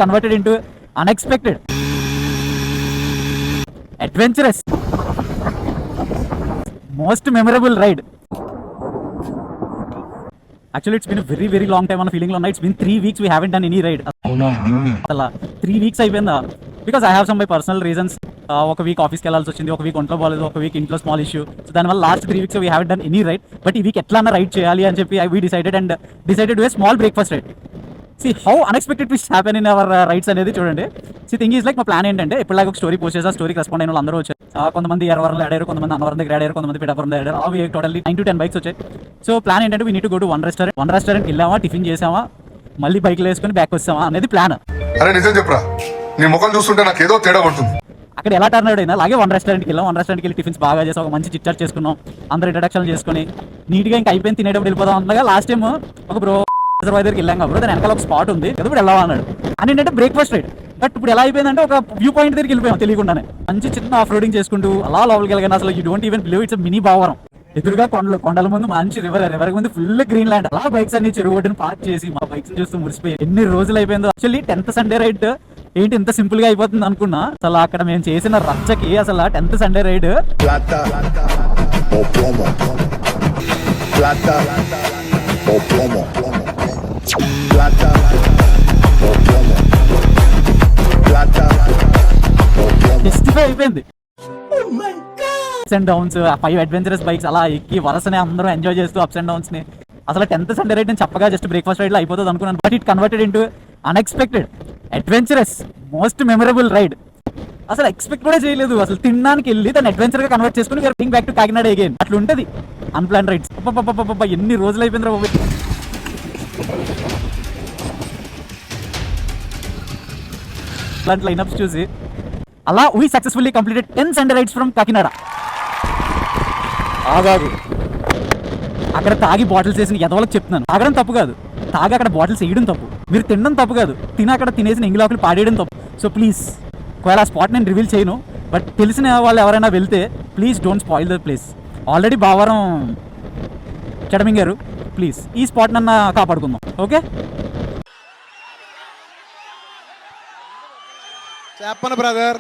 converted into unexpected, adventurous, most memorable ride. Actually, it's been a very, very long time on a feeling. It's been 3 weeks we haven't done any ride. 3 weeks అయిపోయిందా, because I have some my personal reasons. ఒక week ఆఫీస్కి వెళ్ళాల్సి వచ్చింది, ఒక week ఒంట్లో బాగాలేదు, ఒక week ఇంట్లో స్మాల్ ఇష్యూ. సో దానివల్ల last 3 weeks we have done any ride. But ఈ వీక్ ఎట్లా రైడ్ చేయాలి అని చెప్పి we decided to a small breakfast ride. See how unexpected twist happen in our rides అనేది చూడండి. సి థింగ్ ఈజ్ లైక్ మా plan ఏంటంటే, ఇప్పటిలాగా ఒక స్టోరీ పోస్ట్ చేసి ఆ స్టోరీకి రెస్పాండ్ అయిన వాళ్ళు అందరూ వచ్చారు. కొంతమంది ఎర్రవరంలో ఆడారు, కొంతమంది అన్నవరం దగ్గర ఆడారు, కొంతమంది పిఠాపురం దగ్గర ఆడారు. అవి టోటల్లీ 9 to 10 బైక్స్ వచ్చాయి. సో ప్లాన్ ఏంటంటే, we need to go to one restaurant వెళ్ళామా, టిఫిన్ చేసామా, మళ్ళీ బైక్లో వేసుకొని బ్యాక్ వస్తామా అనేది ప్లాన్. అరే నిజం చెప్పరా, నీ ముఖం చూస్తుంటే నాకు ఏదో తేడా పడుతుంది. అక్కడ ఎలా టర్న్ అవుట్ అయినా అలాగే వన్ రెస్టారెంట్కి వెళ్ళి టిఫిన్స్ బాగా చేసాం, ఒక మంచి చిట్ చాట్ చేసుకున్నాం, అందరూ ఇంట్రడక్షన్ చేసుకుని నీట్గా ఇంకా అయిపోయింది, తినేటప్పుడు వెళ్ళిపోదాం అన్నగా. లాస్ట్ టైం ఒక బ్రో దగ్గరికి వెళ్ళాం కాబట్టి దాని వెనకాల ఒక స్పాట్ ఉంది కదా, ఇప్పుడు వెళ్ళాం అన్నాడు. అని ఏంటంటే బ్రేక్ఫాస్ట్ రైడ్. బట్ ఇప్పుడు ఎలా అయిపోయిందంటే, ఒక వ్యూ పాయింట్ దగ్గరికి వెళ్ళిపోయాం తెలియకుండానే. మంచి చిన్న ఆఫ్ రోడింగ్ చేసుకుంటూ అలా లోపలికి వెళ్ళగానే అసలు you don't even believe it's mini Bavaram. ఎదురుగా కొండల ముందు మంచి రివర్ ముందు ఫుల్ గ్రీన్ ల్యాండ్. అలా బైక్స్ అన్ని చెరువు ఒడ్డున పార్క్ చేసి మా బైక్స్ చూస్తూ మురిసిపోయి ఎన్ని రోజులు అయిపోయిందో. యాక్చువల్లీ 10th సండే రైడ్ ఏంటి ఇంత సింపుల్ గా అయిపోతుంది అనుకున్నా. అసలు అక్కడ మేము చేసిన రచ్చకి అసలు 10th సండే రైడ్ జస్టిఫై అయిపోయింది. Ups and downs, 5 adventurous bikes అలా ఎక్కి వరసనే అందరూ ఎంజాయ్ చేస్తూ అప్స్ అండ్ డౌన్స్ ని. అసలు 10th సండే రైడ్ నేను చెప్పగా జస్ట్ బ్రేక్ఫాస్ట్ రైడ్ లో అయిపోతుంది అనుకున్నాను. But it converted into unexpected, adventurous, most memorable ride. అసలు ఎక్స్పెక్ట్ కూడా చేయలేదు. అసలు తినడానికి వెళ్ళి దాన్ని అడ్వెంచర్ గా కన్వర్ట్ చేసుకుని ring back to Kakinada again. అట్లా ఉంటది అన్ప్లాన్ రైడ్స్. ఎన్ని రోజులు అయిపోయింది రా. అలాంటి లైనప్స్ చూసి అలా we successfully completed 10 Sunday rides from Kakinada. ఆగాగు, అక్కడ తాగి బాటిల్స్ వేసిన ఎదవలకు చెప్తున్నాను, తాగడం తప్పు కాదు, తాగి అక్కడ బాటిల్స్ వేయడం తప్పు. మీరు తినడం తప్పు కాదు, అక్కడ తినేసిన ఇంగిలాకులు పాడేయడం తప్పు. సో ప్లీజ్, ఒకవేళ ఆ స్పాట్ నేను రివీల్ చేయను, బట్ తెలిసిన వాళ్ళు ఎవరైనా వెళ్తే please don't spoil the place. Already Bavaram చెడమింగారు, ప్లీజ్ ఈ స్పాట్ నన్న కాపాడుకుందాం. ఓకే, చెప్పను బ్రదర్.